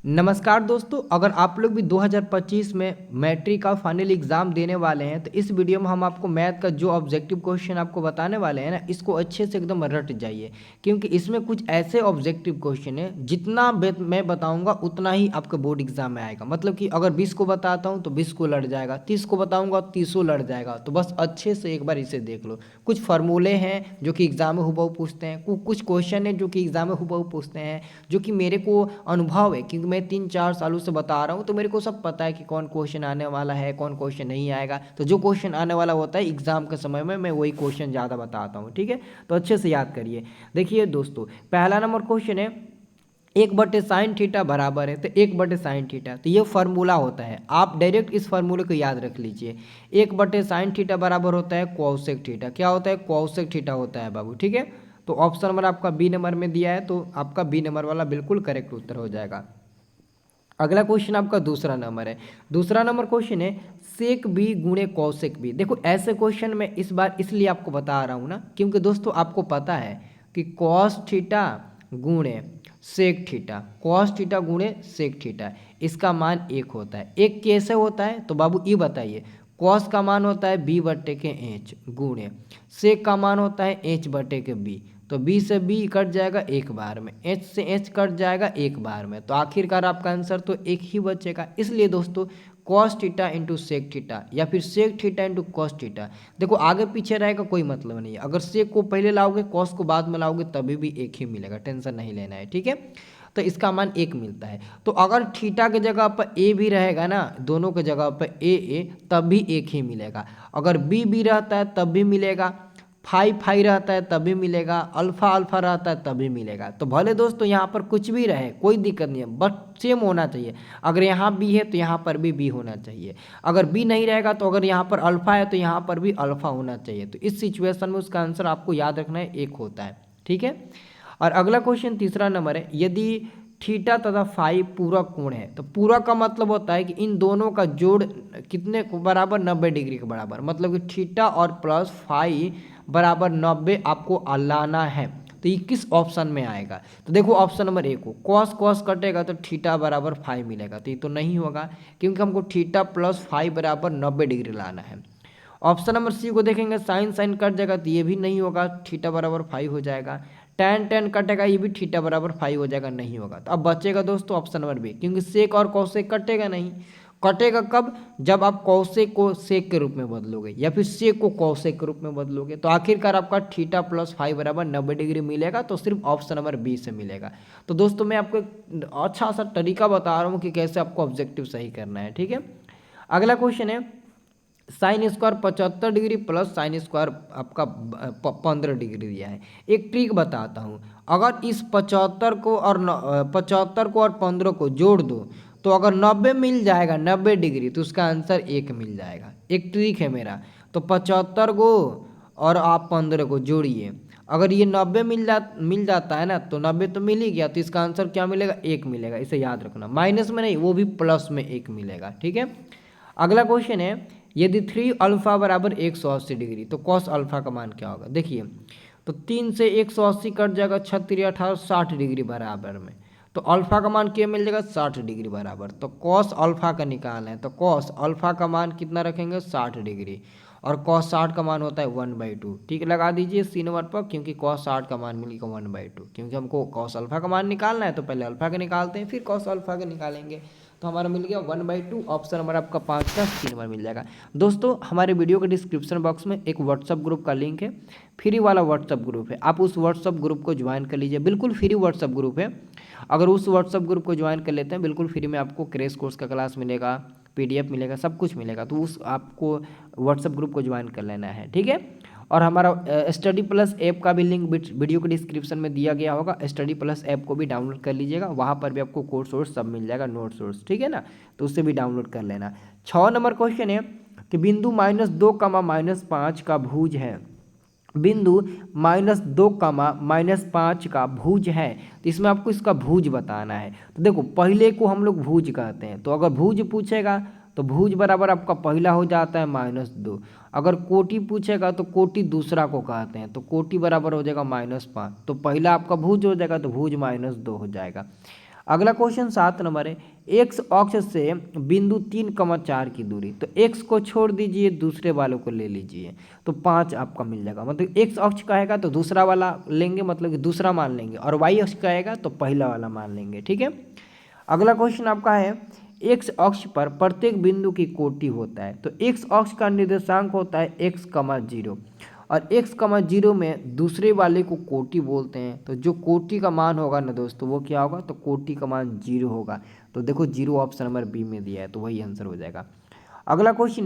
नमस्कार दोस्तों, अगर आप लोग भी 2025 में मैट्रिक का फाइनल एग्ज़ाम देने वाले हैं तो इस वीडियो में हम आपको मैथ का जो ऑब्जेक्टिव क्वेश्चन आपको बताने वाले हैं ना, इसको अच्छे से एकदम रट जाइए। क्योंकि इसमें कुछ ऐसे ऑब्जेक्टिव क्वेश्चन है जितना मैं बताऊंगा उतना ही आपका बोर्ड एग्जाम में आएगा। मतलब कि अगर 20 को बताता हूँ तो 20 को लड़ जाएगा, 30 को बताऊँगा 30 लड़ जाएगा। तो बस अच्छे से एक बार इसे देख लो। कुछ फार्मूले हैं जो कि एग्जाम में हुबहू पूछते हैं, कुछ क्वेश्चन है जो कि एग्जाम में हुबहू पूछते हैं, जो कि मेरे को अनुभव है क्योंकि मैं 3-4 सालों से बता रहा हूँ, तो मेरे को सब पता है कि कौन क्वेश्चन आने वाला है, कौन क्वेश्चन नहीं आएगा। तो जो क्वेश्चन आने वाला होता है एग्जाम के समय में मैं वही क्वेश्चन ज़्यादा बताता हूँ। ठीक है, तो अच्छे से याद करिए। देखिए दोस्तों, पहला नंबर क्वेश्चन है 1/sin थीटा बराबर है, तो 1/sin थीटा, तो ये फार्मूला होता है। आप डायरेक्ट इस फार्मूले को याद रख लीजिए। 1/sin थीटा बराबर होता है कॉसेक थीटा। क्या होता है? कॉसेक थीटा होता है बाबू। ठीक है, तो ऑप्शन नंबर आपका बी नंबर में दिया है, तो आपका बी नंबर वाला बिल्कुल करेक्ट उत्तर हो जाएगा। अगला क्वेश्चन आपका दूसरा नंबर है। दूसरा नंबर क्वेश्चन है सेक बी गुणे कौशिक बी। देखो ऐसे क्वेश्चन मैं इस बार इसलिए आपको बता रहा हूँ ना, क्योंकि दोस्तों आपको पता है कि कॉस थीटा गुणे सेक थीटा, कॉस थीटा गुणे सेक थीटा, इसका मान 1 होता है। एक कैसे होता है तो बाबू ये बताइए। कॉस का मान होता है बी बटे के एच गुणे सेक का मान होता है एच बटे के बी। तो बी से बी कट जाएगा एक बार में, एच से एच कट जाएगा एक बार में, तो आखिरकार आपका आंसर तो एक ही बचेगा। इसलिए दोस्तों cos theta into sec theta या फिर sec theta into cos theta, देखो आगे पीछे रहेगा कोई मतलब नहीं है। अगर सेक को पहले लाओगे कॉस को बाद में लाओगे तभी भी एक ही मिलेगा, टेंशन नहीं लेना है। ठीक है, तो इसका मान 1 मिलता है। तो अगर थीटा के जगह पर ए भी रहेगा ना, दोनों के जगह पर ए तब भी एक ही मिलेगा। अगर बी रहता है तब भी मिलेगा, फाई रहता है तभी मिलेगा, अल्फा अल्फा रहता है तभी मिलेगा। तो भले दोस्तों यहाँ पर कुछ भी रहे कोई दिक्कत नहीं है, बट सेम होना चाहिए। अगर यहाँ बी है तो यहाँ पर भी बी होना चाहिए। अगर बी नहीं रहेगा तो अगर यहाँ पर अल्फा है तो यहाँ पर भी अल्फा होना चाहिए। तो इस सिचुएशन में उसका आंसर आपको याद रखना है 1 होता है। ठीक है, और अगला क्वेश्चन तीसरा नंबर है, यदि थीटा तथा फाई पूरक कोण है, तो पूरक का मतलब होता है कि इन दोनों का जोड़ कितने को बराबर, 90 डिग्री के बराबर। मतलब कि थीटा और प्लस फाई बराबर 90 आपको लाना है। तो ये किस ऑप्शन में आएगा? तो देखो ऑप्शन नंबर 1 को कॉस कॉस कटेगा तो थीटा बराबर फाई मिलेगा, तो ये तो नहीं होगा क्योंकि हमको थीटा प्लस फाई बराबर 90 डिग्री लाना है। ऑप्शन नंबर सी को देखेंगे साइन साइन कट जाएगा, तो ये भी नहीं होगा, थीटा बराबर फाई हो जाएगा। टेन टेन कटेगा, ये भी थीटा बराबर फाई हो जाएगा, नहीं होगा। तो अब बचेगा दोस्तों ऑप्शन नंबर बी, क्योंकि सेक और कौसेक कटेगा नहीं। कटेगा कब? जब आप कौसेक को सेक के रूप में बदलोगे या फिर सेक को कौसेक के रूप में बदलोगे। तो आखिरकार आपका थीटा प्लस फाई बराबर 90 डिग्री मिलेगा, तो सिर्फ ऑप्शन नंबर बी से मिलेगा। तो दोस्तों मैं आपको एक अच्छा सा तरीका बता रहा हूँ कि कैसे आपको ऑब्जेक्टिव सही करना है। ठीक है, अगला क्वेश्चन है sine square 75 degree plus sine square आपका 15 डिग्री दिया है। एक ट्रिक बताता हूँ, अगर इस 75 को और 15 को जोड़ दो तो अगर 90 मिल जाएगा, 90 डिग्री, तो उसका आंसर 1 मिल जाएगा। एक ट्रिक है मेरा। तो 75 को और आप 15 को जोड़िए, अगर ये 90 मिल जाता है ना, तो 90 तो मिल ही गया, तो इसका आंसर क्या मिलेगा? 1 मिलेगा। इसे याद रखना, माइनस में नहीं, वो भी प्लस में 1 मिलेगा। ठीक है, अगला क्वेश्चन है यदि 3 अल्फा बराबर 180 डिग्री तो कॉस अल्फा का मान क्या होगा? देखिए, तो 3 से 180 कट जाएगा, 36 18 60 डिग्री बराबर में, तो अल्फा का मान क्या मिल जाएगा? 60 डिग्री बराबर। तो कॉस अल्फा का निकालना है, तो कॉस अल्फा का मान कितना रखेंगे? 60 डिग्री, और कॉस 60 का मान होता है 1/2। ठीक है, लगा दीजिए सी नंबर पर, क्योंकि कॉस 60 का मान मिलेगा 1/2, क्योंकि हमको कॉस अल्फा का मान निकालना है तो पहले अल्फा का निकालते हैं फिर कॉस अल्फा का निकालेंगे। तो हमारा मिल गया 1/2। ऑप्शन नंबर आपका 5 का सी नंबर मिल जाएगा। दोस्तों हमारे वीडियो के डिस्क्रिप्शन बॉक्स में एक व्हाट्सअप ग्रुप का लिंक है, फ्री वाला व्हाट्सअप ग्रुप है, आप उस व्हाट्सअप ग्रुप को ज्वाइन कर लीजिए, बिल्कुल फ्री व्हाट्सअप ग्रुप है। अगर उस व्हाट्सअप ग्रुप को ज्वाइन कर लेते हैं बिल्कुल फ्री में, आपको क्रैश कोर्स का क्लास मिलेगा, PDF मिलेगा, सब कुछ मिलेगा। तो उस आपको व्हाट्सअप ग्रुप को ज्वाइन कर लेना है। ठीक है, और हमारा स्टडी प्लस ऐप का भी लिंक वीडियो के डिस्क्रिप्शन में दिया गया होगा। स्टडी प्लस ऐप को भी डाउनलोड कर लीजिएगा, वहाँ पर भी आपको कोर्स वोर्स सब मिल जाएगा, नोट्स वोट्स। ठीक है ना, तो उससे भी डाउनलोड कर लेना। 6 नंबर क्वेश्चन है कि बिंदु -2, -5 का भुज है। बिंदु -2, -5 का भुज है, तो इसमें आपको इसका भुज बताना है। तो देखो पहले को हम लोग भुज कहते हैं, तो अगर भुज पूछेगा तो भुज बराबर आपका पहला हो जाता है -2। अगर कोटि पूछेगा तो कोटि दूसरा को कहते हैं, तो कोटि बराबर हो जाएगा -5। तो पहला आपका भुज हो जाएगा तो भुज -2 हो जाएगा। अगला क्वेश्चन 7 नंबर है, एक्स अक्ष से बिंदु 3,4 की दूरी, तो एक्स को छोड़ दीजिए, दूसरे वालों को ले लीजिए, तो 5 आपका मिल जाएगा। मतलब एक्स अक्ष कहेगा तो दूसरा वाला लेंगे, मतलब कि दूसरा मान लेंगे, और वाई अक्ष कहेगा तो पहला वाला मान लेंगे, ठीक है। अगला क्वेश्चन आपका है, एक्स अक्ष पर प्रत्येक बिंदु की कोटि होता है, तो एक्स अक्ष का निर्देशांक होता है x, 0 और x, 0 में दूसरे वाले को कोटि बोलते हैं। तो जो कोटि का मान होगा ना दोस्तों वो क्या होगा, तो कोटि का मान 0 होगा। तो देखो 0 ऑप्शन नंबर बी में दिया है, तो वही आंसर हो जाएगा। अगला क्वेश्चन,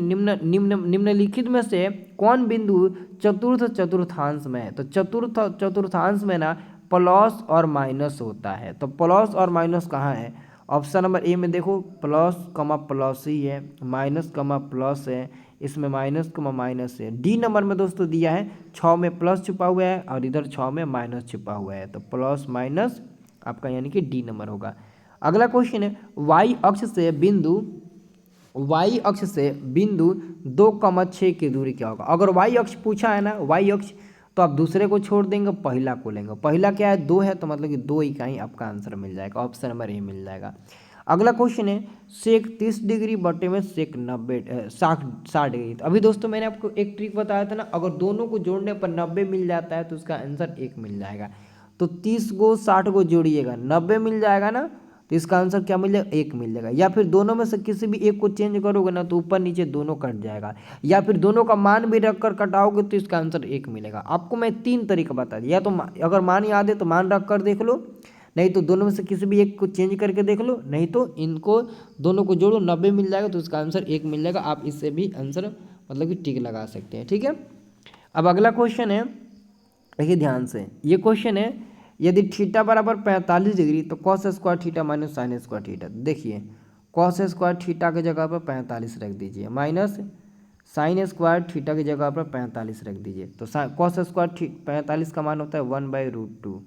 निम्नलिखित में से कौन बिंदु चतुर्थांश में है, तो चतुर्थांश में ना प्लस और माइनस होता है। तो प्लस और माइनस कहाँ है, ऑप्शन नंबर ए में देखो, प्लस कमा प्लस ही है, माइनस कमा प्लस है, इसमें माइनस कमा माइनस है। डी नंबर में दोस्तों दिया है 6 में प्लस छुपा हुआ है और इधर 6 में माइनस छुपा हुआ है, तो प्लस माइनस आपका यानी कि डी नंबर होगा। अगला क्वेश्चन है, वाई अक्ष से बिंदु 2,6 की दूरी क्या होगा। अगर वाई अक्ष पूछा है ना, वाई अक्ष, तो आप दूसरे को छोड़ देंगे, पहला को लेंगे। पहला क्या है, 2 है, तो मतलब कि 2 इकाई आपका आंसर मिल जाएगा, ऑप्शन नंबर ए मिल जाएगा। अगला क्वेश्चन है, सेक 30 डिग्री बटे में सेक 60 डिग्री। तो अभी दोस्तों मैंने आपको एक ट्रिक बताया था ना, अगर दोनों को जोड़ने पर 90 मिल जाता है तो उसका आंसर 1 मिल जाएगा। तो 30 को 60 को जोड़िएगा, 90 मिल जाएगा ना, तो इसका आंसर क्या मिल जाएगा, 1 मिल जाएगा। या फिर दोनों में से किसी भी एक को चेंज करोगे ना तो ऊपर नीचे दोनों कट जाएगा, या फिर दोनों का मान भी रख कर कटाओगे तो इसका आंसर 1 मिलेगा। आपको मैं 3 तरीका बता दिया, या तो अगर मान याद है तो मान रख कर देख लो, नहीं तो दोनों में से किसी भी एक को चेंज करके देख लो, नहीं तो इनको दोनों को जोड़ो, 90 मिल जाएगा तो इसका आंसर 1 मिल जाएगा। आप इससे भी आंसर मतलब कि टिक लगा सकते हैं, ठीक है। अब अगला क्वेश्चन है, देखिए ध्यान से, ये क्वेश्चन है, यदि थीटा बराबर 45 डिग्री तो cos square theta minus sine square theta. देखिए कॉस स्क्वायर थीटा की जगह पर 45 रख दीजिए, माइनस साइन स्क्वायर थीटा की जगह पर 45 रख दीजिए। तो कॉस स्क्वायर 45 का मान होता है 1/√2,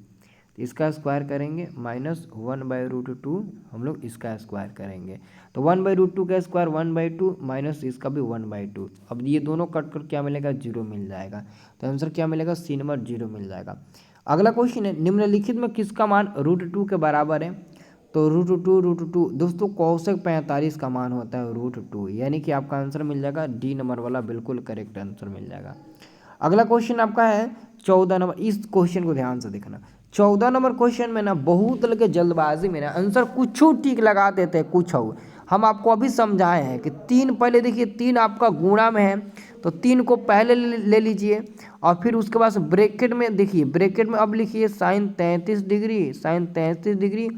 तो इसका स्क्वायर करेंगे, माइनस 1/√2 हम लोग इसका स्क्वायर करेंगे, तो 1/√2 का स्क्वायर 1/2 माइनस इसका भी 1/2। अब ये दोनों कट कर क्या मिलेगा, 0 मिल जाएगा। तो आंसर क्या मिलेगा, सी नंबर 0 मिल जाएगा। अगला क्वेश्चन है, निम्नलिखित में किसका मान √2 के बराबर है, तो √2 दोस्तों कोसेक 45 का मान होता है √2, यानी कि आपका आंसर मिल जाएगा डी नंबर वाला, बिल्कुल करेक्ट आंसर मिल जाएगा। अगला क्वेश्चन आपका है 14 नंबर, इस क्वेश्चन को ध्यान से देखना। 14 नंबर क्वेश्चन में ना बहुत लगे जल्दबाजी में ना आंसर कुछ ठीक लगा देते हैं, कुछ हम आपको अभी समझाए हैं कि 3, पहले देखिए 3 आपका गुणा में है, तो 3 को पहले ले लीजिए, और फिर उसके बाद ब्रैकेट में देखिए, ब्रैकेट में अब लिखिए साइन 33 डिग्री,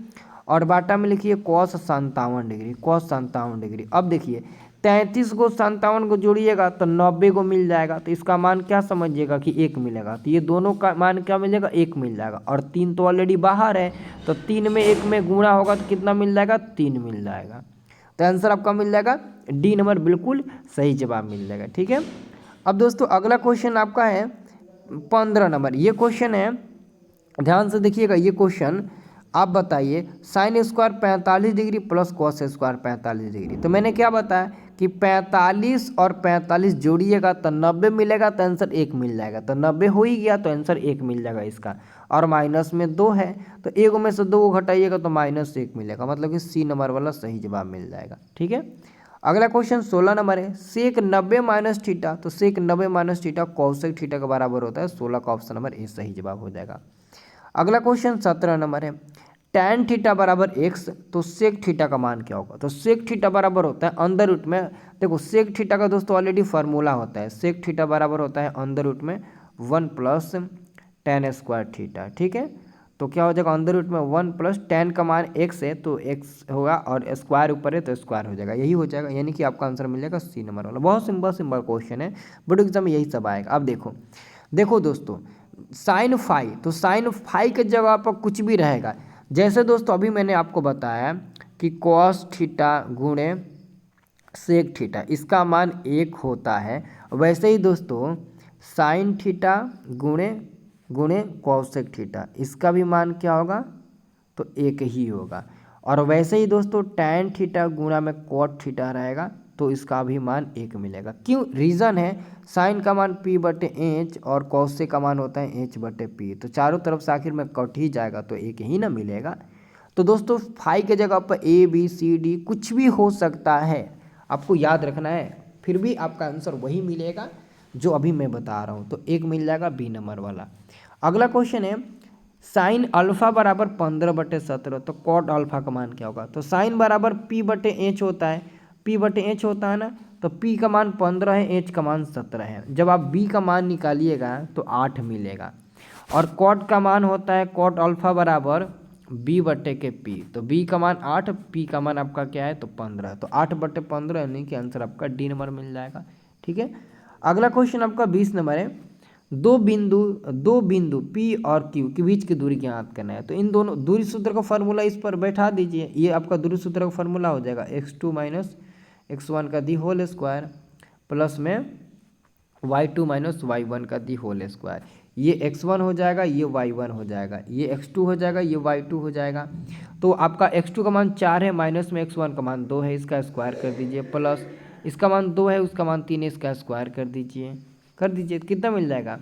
और बाटा में लिखिए कॉस 57 डिग्री। अब देखिए 33 को 57 को जोड़िएगा तो 90 को मिल जाएगा, तो इसका मान क्या समझिएगा कि 1 मिलेगा, तो ये दोनों का मान क्या मिल जाएगा, 1 मिल जाएगा। और 3 तो ऑलरेडी बाहर है, तो 3 में 1 में गुणा होगा तो कितना मिल जाएगा, 3 मिल जाएगा। तो आंसर आपका मिल जाएगा डी नंबर, बिल्कुल सही जवाब मिल जाएगा, ठीक है। अब दोस्तों अगला क्वेश्चन आपका है 15 नंबर, ये क्वेश्चन है, ध्यान से देखिएगा ये क्वेश्चन। आप बताइए sine square 45 degree plus cos square 45 degree. तो मैंने क्या बताया कि 45 और 45 जोड़िएगा तो 90 मिलेगा, तो आंसर 1 मिल जाएगा। तो 90 हो ही गया तो आंसर 1 मिल जाएगा इसका, और माइनस में 2 है, तो 1 में से 2 को घटाइएगा तो -1 मिलेगा, मतलब कि सी नंबर वाला सही जवाब मिल जाएगा, ठीक है। अगला क्वेश्चन 16 नंबर है, सेक 90 माइनस थीटा, तो सेक 90 माइनस थीटा कॉसेक थीटा के बराबर होता है, 16 का ऑप्शन नंबर ए सही जवाब हो जाएगा। अगला क्वेश्चन 17 नंबर है, tan थीटा बराबर x, तो सेक थीटा का मान क्या होगा, तो सेक थीटा बराबर होता है अंडर रूट में, देखो सेक थीटा का दोस्तों ऑलरेडी फार्मूला होता है, सेक थीटा बराबर होता है अंडर रूट में 1 + tan स्क्वायर थीटा, ठीक है। तो क्या हो जाएगा, अंडर रूट में 1 + tan का मान x है तो x होगा, और स्क्वायर ऊपर है तो स्क्वायर हो जाएगा, यही हो जाएगा, यानी कि आपका आंसर मिल जाएगा सी नंबर वाला। बहुत सिंपल क्वेश्चन है, बट एग्जाम में यही सब आएगा। अब देखो दोस्तों साइन फाई, तो साइन फाई के जगह पर कुछ भी रहेगा, जैसे दोस्तों अभी मैंने आपको बताया कि कॉस थीटा गुणे सेक थीटा इसका मान 1 होता है, वैसे ही दोस्तों साइन थीटा गुणे कॉसेक थीटा इसका भी मान क्या होगा, तो 1 ही होगा। और वैसे ही दोस्तों टैन थीटा गुणा में कॉट थीटा रहेगा, तो इसका भी मान 1 मिलेगा। क्यों, रीज़न है साइन का मान p/h और कॉसेक का मान होता है h/p, तो चारों तरफ से आखिर में कट ही जाएगा तो 1 ही ना मिलेगा। तो दोस्तों 5 के जगह पर ABCD कुछ भी हो सकता है, आपको याद रखना है, फिर भी आपका आंसर वही मिलेगा जो अभी मैं बता रहा हूँ। तो एक मिल जाएगा बी नंबर वाला। अगला क्वेश्चन है साइन अल्फा बराबर 15/17, तो कॉट अल्फा का मान क्या होगा। तो साइन बराबर P/H होता है, P/H होता है ना, तो P का मान 15 है, H का मान 17 है। जब आप B का मान निकालिएगा तो 8 मिलेगा। और कॉट का मान होता है कॉट अल्फा बराबर B/P, तो B का मान 8, P का मान आपका क्या है तो 15, तो 8/15 यानी कि आंसर आपका डी नंबर मिल जाएगा। ठीक है। अगला क्वेश्चन आपका 20 नंबर है, दो बिंदु P और Q के बीच की दूरी ज्ञात करना है। तो इन दोनों दूरी सूत्र का फॉर्मूला इस पर बैठा दीजिए, ये आपका दूरी सूत्र का फॉर्मूला हो जाएगा x2 - x1 का दी होल स्क्वायर प्लस में y2 - y1 का दी होल स्क्वायर। ये x1 हो जाएगा, ये y1 हो जाएगा, ये x2 हो जाएगा, ये y2 हो जाएगा। तो आपका x2 का मान 4 है, माइनस में x1 का मान 2 है, इसका स्क्वायर कर दीजिए, प्लस इसका मान 2 है, उसका मान 3 है, इसका स्क्वायर कर दीजिए, कितना मिल जाएगा।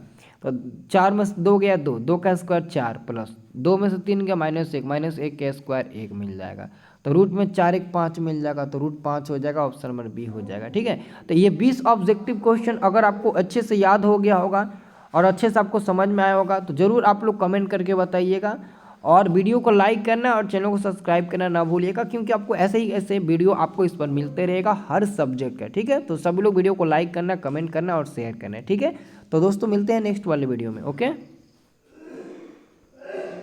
तो 4 में से 2 गया 2, 2 का स्क्वायर 4, प्लस 2 में से 3 गया -1 का स्क्वायर 1 मिल जाएगा। तो रूट में 4 1 5 मिल जाएगा, तो रूट 5 हो जाएगा, ऑप्शन नंबर बी हो जाएगा। ठीक है। तो ये 20 ऑब्जेक्टिव क्वेश्चन अगर आपको अच्छे से याद हो गया होगा और अच्छे से आपको समझ में आया होगा तो ज़रूर आप लोग कमेंट करके बताइएगा, और वीडियो को लाइक करना और चैनल को सब्सक्राइब करना ना भूलिएगा, क्योंकि आपको ऐसे वीडियो आपको इस पर मिलते रहेगा हर सब्जेक्ट का। ठीक है। तो सभी लोग वीडियो को लाइक करना, कमेंट करना और शेयर करना। ठीक है। तो दोस्तों मिलते हैं नेक्स्ट वाले वीडियो में। ओके।